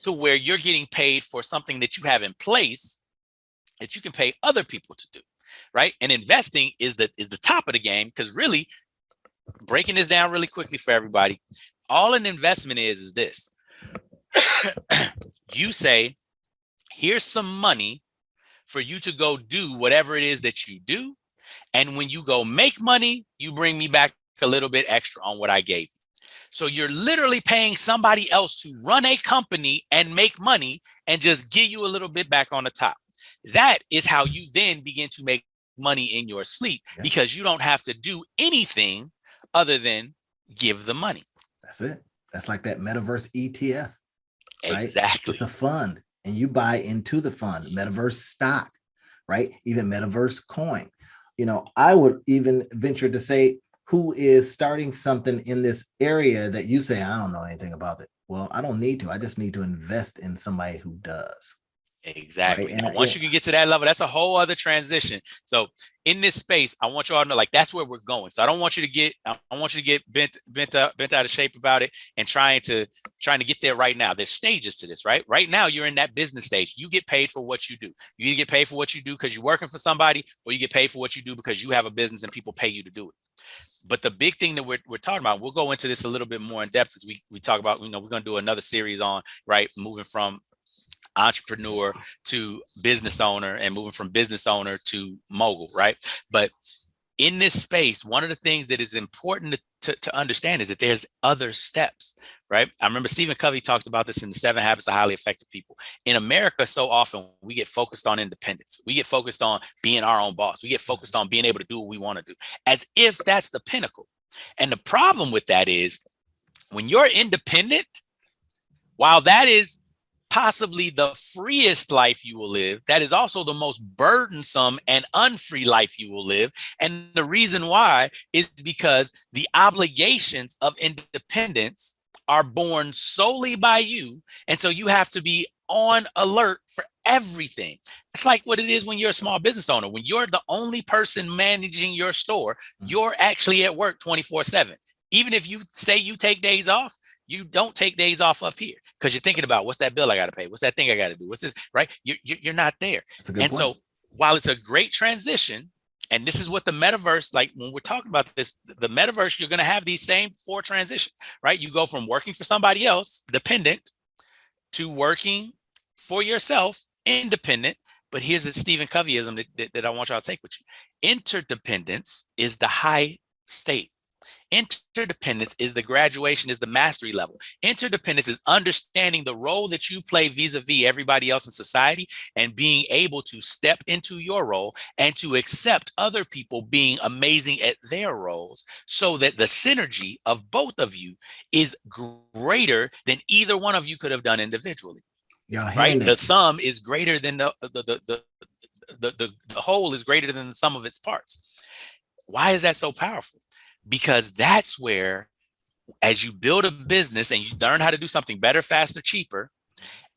to where you're getting paid for something that you have in place that you can pay other people to do, right? And investing is the top of the game, because really, breaking this down really quickly for everybody, all an investment is this. You say, here's some money for you to go do whatever it is that you do. And when you go make money, you bring me back a little bit extra on what I gave you. So you're literally paying somebody else to run a company and make money and just give you a little bit back on the top. That is how you then begin to make money in your sleep, because you don't have to do anything other than give the money. That's it. That's like that Metaverse ETF. Right? Exactly. It's a fund, and you buy into the fund. Metaverse stock, right? Even Metaverse coin. I would even venture to say, who is starting something in this area that you say, I don't know anything about it. Well, I don't need to. I just need to invest in somebody who does. Exactly. Right? And once you can get to that level, that's a whole other transition. So in this space, I want you all to know, like, that's where we're going. So I don't want you to get, bent out of shape about it and trying to get there right now. There's stages to this, right? Right now, you're in that business stage. You get paid for what you do. You either get paid for what you do because you're working for somebody, or you get paid for what you do because you have a business and people pay you to do it. But the big thing that we're talking about, we'll go into this a little bit more in depth as we talk about, we're going to do another series on, right, moving from entrepreneur to business owner and moving from business owner to mogul, right? But in this space, one of the things that is important to understand is that there's other steps, right? I remember Stephen Covey talked about this in the 7 Habits of Highly Effective People. In America, so often we get focused on independence. We get focused on being our own boss. We get focused on being able to do what we want to do, as if that's the pinnacle. And the problem with that is, when you're independent, while that is possibly the freest life you will live, that is also the most burdensome and unfree life you will live. And the reason why is because the obligations of independence are borne solely by you. And so you have to be on alert for everything. It's like what it is when you're a small business owner. When you're the only person managing your store, you're actually at work 24/7. Even if you say you take days off, you don't take days off up here because you're thinking about, what's that bill I got to pay? What's that thing I got to do? What's this, right? You're not there. And point. So while it's a great transition, and this is what the metaverse, like when we're talking about this, the metaverse, you're going to have these same 4 transitions, right? You go from working for somebody else, dependent, to working for yourself, independent. But here's the Stephen Coveyism that I want y'all to take with you. Interdependence is the high state. Interdependence is the graduation, is the mastery level. Interdependence is understanding the role that you play vis-a-vis everybody else in society, and being able to step into your role and to accept other people being amazing at their roles, so that the synergy of both of you is greater than either one of you could have done individually. Right? The sum is greater than the whole is greater than the sum of its parts. Why is that so powerful? Because that's where, as you build a business and you learn how to do something better, faster, cheaper,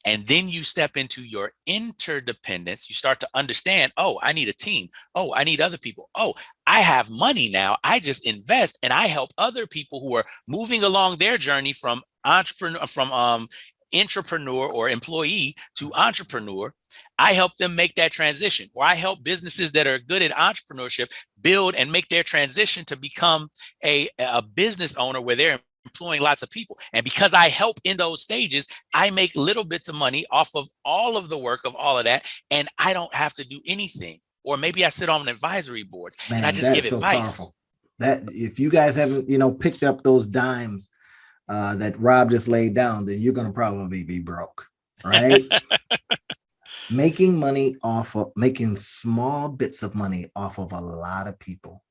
and then you step into your interdependence, you start to understand, oh, I need a team. Oh, I need other people. Oh, I have money now. I just invest and I help other people who are moving along their journey from intrapreneur or employee to entrepreneur. I help them make that transition, or I help businesses that are good at entrepreneurship build and make their transition to become a business owner where they're employing lots of people. And because I help in those stages, I make little bits of money off of all of the work of all of that. And I don't have to do anything. Or maybe I sit on advisory boards and I just give advice. Powerful. That if you guys haven't, picked up those dimes that Rob just laid down, then you're going to probably be broke, right? Making small bits of money off of a lot of people,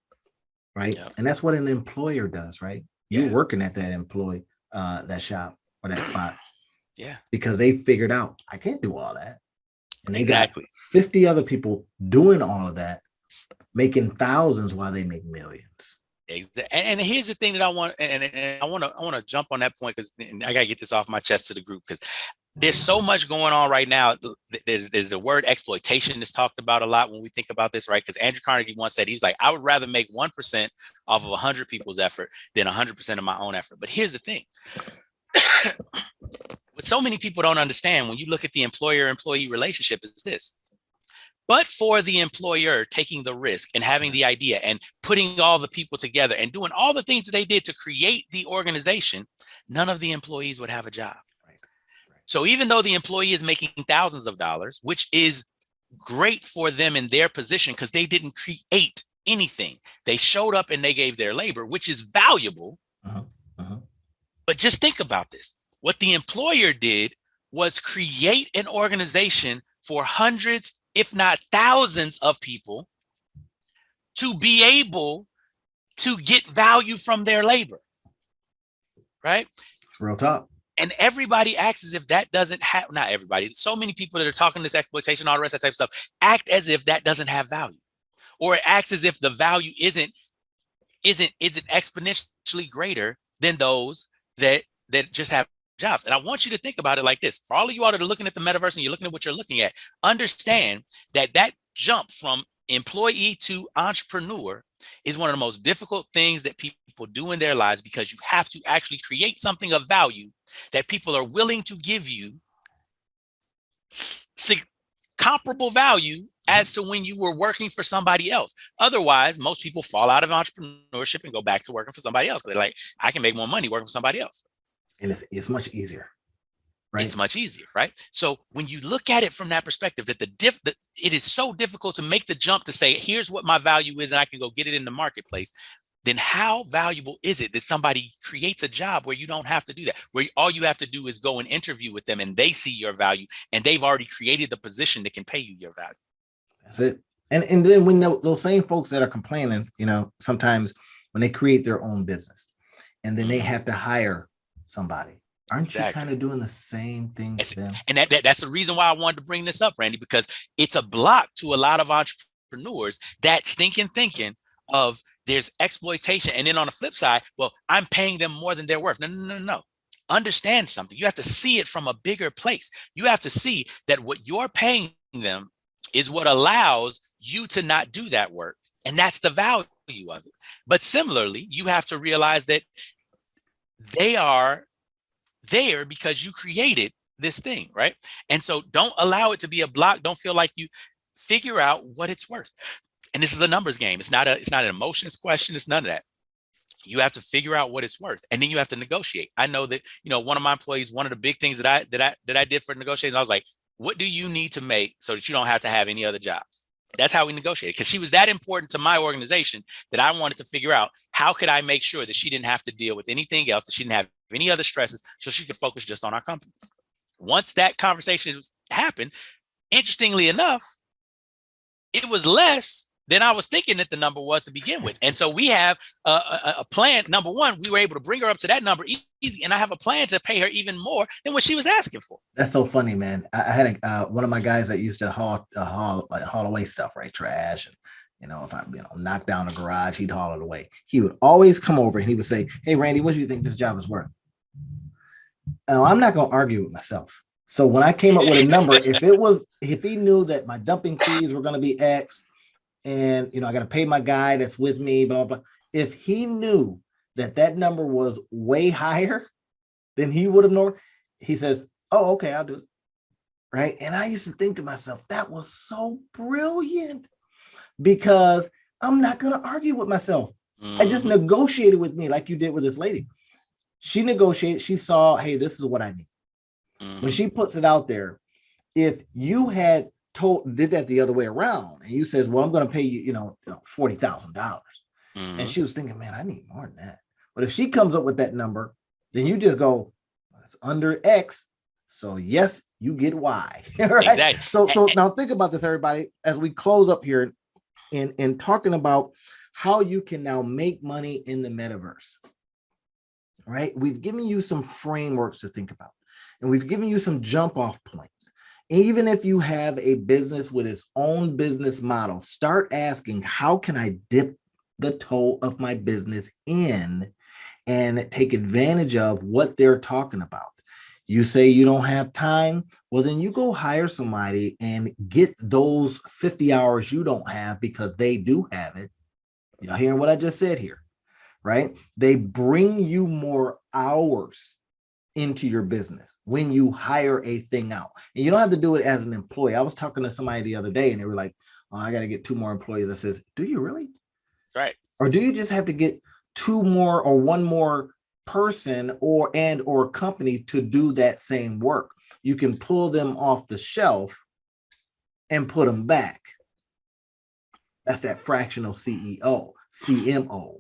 right? Yep. And that's what an employer does, right? you're working at that that shop or that spot. Yeah. Because they figured out I can't do all that. And they got Exactly. 50 other people doing all of that, making thousands while they make millions. And here's the thing that I want, and I want to jump on that point because I gotta get this off my chest to the group because there's so much going on right now. There's the word exploitation that's talked about a lot when we think about this, right? Because Andrew Carnegie once said, he was like, I would rather make 1% off of 100 people's effort than 100% of my own effort. But here's the thing. What so many people don't understand when you look at the employer-employee relationship is this. But for the employer taking the risk and having the idea and putting all the people together and doing all the things that they did to create the organization, none of the employees would have a job. Right. So even though the employee is making thousands of dollars, which is great for them in their position because they didn't create anything. They showed up and they gave their labor, which is valuable. But just think about this. What the employer did was create an organization for hundreds, if not thousands of people to be able to get value from their labor, right? It's real talk. And everybody acts as if that doesn't have, not everybody, so many people that are talking this exploitation, all the rest of that type of stuff, act as if that doesn't have value. Or it acts as if the value isn't exponentially greater than those that just have jobs. And I want you to think about it like this. For all of you all that are looking at the metaverse and you're looking at what you're looking at, understand that jump from employee to entrepreneur is one of the most difficult things that people do in their lives because you have to actually create something of value that people are willing to give you comparable value as to when you were working for somebody else. Otherwise, most people fall out of entrepreneurship and go back to working for somebody else. They're like, I can make more money working for somebody else. And it's much easier, right? It's much easier, right? So when you look at it from that perspective, that it is so difficult to make the jump to say, here's what my value is, and I can go get it in the marketplace, then how valuable is it that somebody creates a job where you don't have to do that, where all you have to do is go and interview with them and they see your value and they've already created the position that can pay you your value. That's it. And then when those same folks that are complaining, sometimes when they create their own business and then they have to hire somebody, aren't you kind of doing the same thing to them? And that's the reason why I wanted to bring this up, Randy, because it's a block to a lot of entrepreneurs, that stinking thinking of there's exploitation. And then on the flip side, well, I'm paying them more than they're worth. No. Understand something. You have to see it from a bigger place. You have to see that what you're paying them is what allows you to not do that work. And that's the value of it. But similarly, you have to realize that they are there because you created this thing, right? And so don't allow it to be a block. Don't feel like you figure out what it's worth. And this is a numbers game. It's not an emotions question. It's none of that. You have to figure out what it's worth, and then you have to negotiate. I know that, one of my employees, one of the big things that I did for negotiations, I was like, what do you need to make so that you don't have to have any other jobs? That's how we negotiated, because she was that important to my organization that I wanted to figure out how could I make sure that she didn't have to deal with anything else, that she didn't have any other stresses, so she could focus just on our company. Once that conversation happened, interestingly enough, it was less than I was thinking that the number was to begin with. And so we have a plan. Number one, we were able to bring her up to that number easy. And I have a plan to pay her even more than what she was asking for. That's so funny, man. I had one of my guys that used to haul away stuff, right? Trash. And, if I knock down a garage, he'd haul it away. He would always come over and he would say, hey, Randy, what do you think this job is worth? Now, I'm not going to argue with myself. So when I came up with a number, if he knew that my dumping fees were going to be X, and I got to pay my guy that's with me, blah, blah. If he knew that number was way higher than he would have known, he says, oh, okay, I'll do it. Right. And I used to think to myself, that was so brilliant, because I'm not going to argue with myself. Mm-hmm. I just negotiated with me like you did with this lady. She negotiated. She saw, hey, this is what I need. Mm-hmm. When she puts it out there, if you had did that the other way around, and you says, well, I'm going to pay you, $40,000. Mm-hmm. And she was thinking, man, I need more than that. But if she comes up with that number, then you just go, it's under X. So yes, you get Y. Right? Exactly. So now think about this, everybody, as we close up here in talking about how you can now make money in the metaverse. right? We've given you some frameworks to think about, and we've given you some jump off points. Even if you have a business with its own business model, start asking, how can I dip the toe of my business in and take advantage of what they're talking about? You say you don't have time, well, then you go hire somebody and get those 50 hours you don't have because they do have it. Y'all hearing what I just said here, right? They bring you more hours into your business when you hire a thing out. And you don't have to do it as an employee. I was talking to somebody the other day and they were like, oh, I got to get 2 more employees. I says, do you really? Right. Or do you just have to get 2 more or 1 more person or company to do that same work? You can pull them off the shelf and put them back. That's that fractional CMO,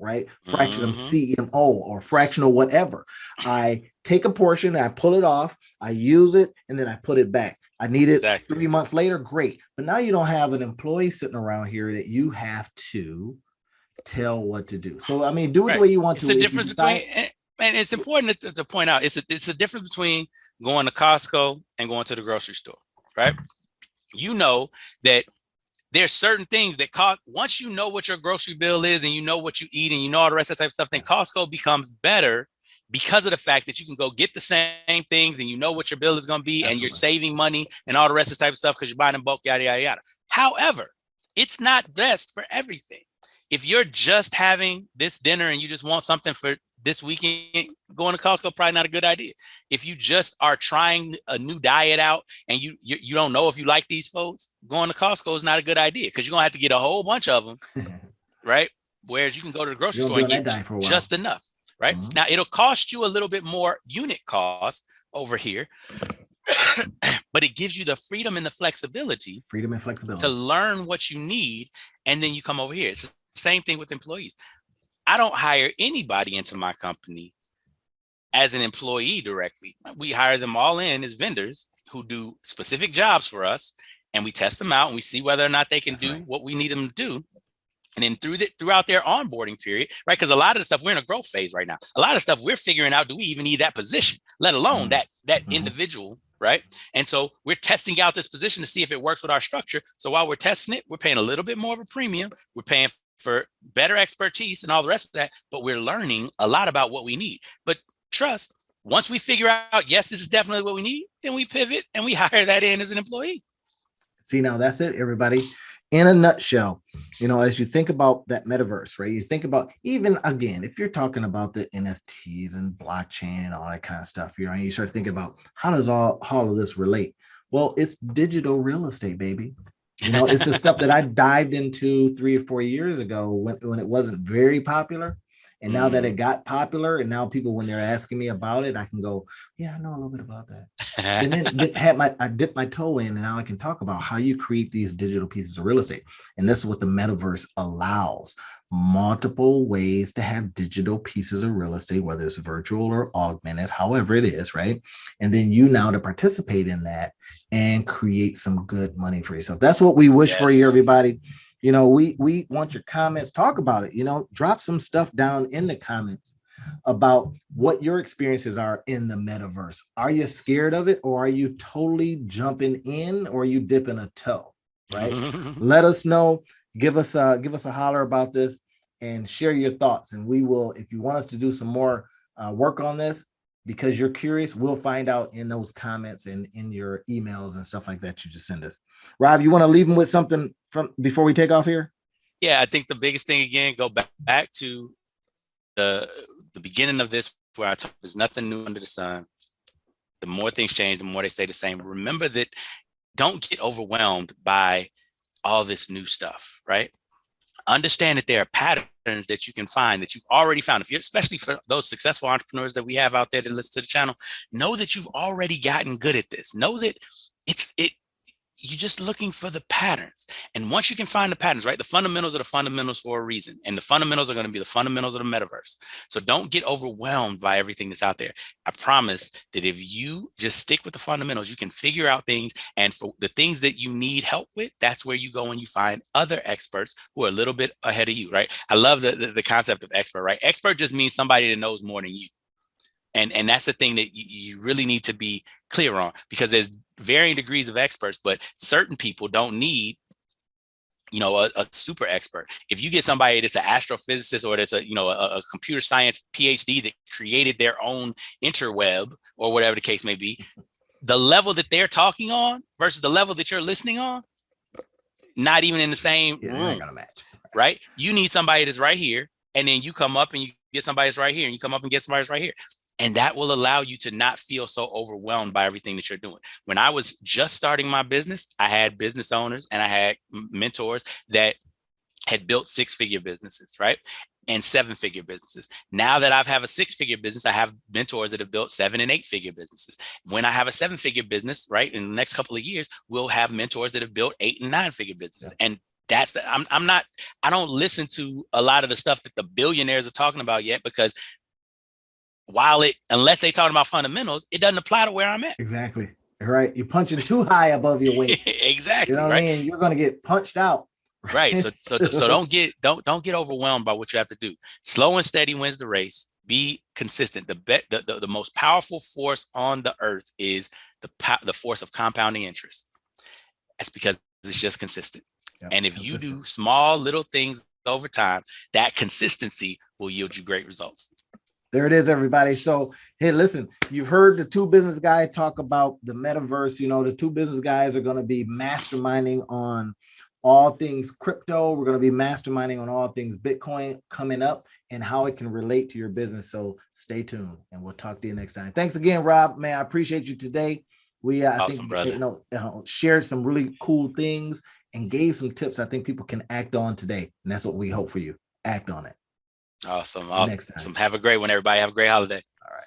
right? Fractional CMO or fractional whatever. I take a portion, I pull it off, I use it, and then I put it back. I need it 3 months later, great. But now you don't have an employee sitting around here that you have to tell what to do. So, I mean, do it the way you want to. It's the difference between, and it's important to point out, it's a difference between going to Costco and going to the grocery store, right? You know that there's certain things that cost, once you know what your grocery bill is and you know what you eat and you know all the rest of that type of stuff, then Costco becomes better because of the fact that you can go get the same things and you know what your bill is going to be. Absolutely. And you're saving money and all the rest of this type of stuff because you're buying in bulk, yada, yada, yada. However, it's not best for everything. If you're just having this dinner and you just want something for this weekend, going to Costco, probably not a good idea. If you just are trying a new diet out and you don't know if you like these foods, going to Costco is not a good idea because you're going to have to get a whole bunch of them, right? Whereas you can go to the grocery store and get just enough, right? Mm-hmm. Now, it'll cost you a little bit more unit cost over here, but it gives you the freedom and the flexibility to learn what you need. And then you come over here. It's the same thing with employees. I don't hire anybody into my company as an employee directly. We hire them all in as vendors who do specific jobs for us, and we test them out and we see whether or not they can do what we need them to do. And then throughout their onboarding period, right? Because a lot of the stuff, we're in a growth phase right now. A lot of stuff we're figuring out, do we even need that position, let alone that individual, right? And so we're testing out this position to see if it works with our structure. So while we're testing it, we're paying a little bit more of a premium. We're paying for better expertise and all the rest of that, but we're learning a lot about what we need. But trust, once we figure out, yes, this is definitely what we need, then we pivot and we hire that in as an employee. See, now that's it, everybody. In a nutshell, as you think about that metaverse, right? You think about, even again, if you're talking about the NFTs and blockchain and all that kind of stuff, you start thinking about how does all of this relate? Well, it's digital real estate, baby. It's the stuff that I dived into 3 or 4 years ago when it wasn't very popular. And now that it got popular, and now people, when they're asking me about it, I can go, yeah, I know a little bit about that. And then I dipped my toe in, and now I can talk about how you create these digital pieces of real estate. And this is what the metaverse allows: multiple ways to have digital pieces of real estate, whether it's virtual or augmented, however it is, right? And then you now to participate in that and create some good money for yourself. That's what we wish for you, everybody. We want your comments. Talk about it. Drop some stuff down in the comments about what your experiences are in the metaverse. Are you scared of it, or are you totally jumping in, or are you dipping a toe? Right? Let us know. Give us a holler about this and share your thoughts. And we will, if you want us to do some more work on this, because you're curious, we'll find out in those comments and in your emails and stuff like that you just send us. Rob, you want to leave them with something from before we take off here? Yeah, I think the biggest thing, again, go back to the beginning of this, where I talk, there's nothing new under the sun. The more things change, the more they stay the same. Remember that, don't get overwhelmed by all this new stuff, right? Understand that there are patterns that you can find, that you've already found. If you're, especially for those successful entrepreneurs that we have out there that listen to the channel, know that you've already gotten good at this. Know that you're just looking for the patterns. And once you can find the patterns, right? The fundamentals are the fundamentals for a reason. And the fundamentals are going to be the fundamentals of the metaverse. So don't get overwhelmed by everything that's out there. I promise that if you just stick with the fundamentals, you can figure out things. And for the things that you need help with, that's where you go and you find other experts who are a little bit ahead of you, right? I love the concept of expert, right? Expert just means somebody that knows more than you. And that's the thing that you really need to be clear on, because there's varying degrees of experts, but certain people don't need, you know, a super expert. If you get somebody that's an astrophysicist, or that's a computer science PhD that created their own interweb, or whatever the case may be, the level that they're talking on versus the level that you're listening on, not even in the same room. Not gonna match. Right? You need somebody that's right here, and then you come up and you get somebody that's right here, and you come up and get somebody that's right here. And that will allow you to not feel so overwhelmed by everything that you're doing. When I was just starting my business, I had business owners and I had mentors that had built 6-figure businesses, right? And 7-figure businesses. Now that I have a 6-figure business, I have mentors that have built 7 and 8-figure businesses. When I have a 7-figure business, right, in the next couple of years, we'll have mentors that have built 8 and 9-figure businesses. Yeah. And that's I don't listen to a lot of the stuff that the billionaires are talking about yet, because unless they talking about fundamentals, it doesn't apply to where I'm at. Exactly. Right. You're punching too high above your weight. Exactly. You know what I mean? You're going to get punched out. Right. So don't get overwhelmed by what you have to do. Slow and steady wins the race. Be consistent. The most powerful force on the earth is the force of compounding interest. That's because it's just consistent. Yep, and if you do small little things over time, that consistency will yield you great results. There it is, everybody. So, hey, listen, you've heard the two business guys talk about the metaverse. You know, the two business guys are going to be masterminding on all things crypto. We're going to be masterminding on all things Bitcoin coming up and how it can relate to your business. So stay tuned, and we'll talk to you next time. Thanks again, Rob. Man, I appreciate you today. We awesome, I think shared some really cool things and gave some tips I think people can act on today. And that's what we hope for you. Act on it. Awesome. Next time. Have a great one, everybody. Have a great holiday. All right.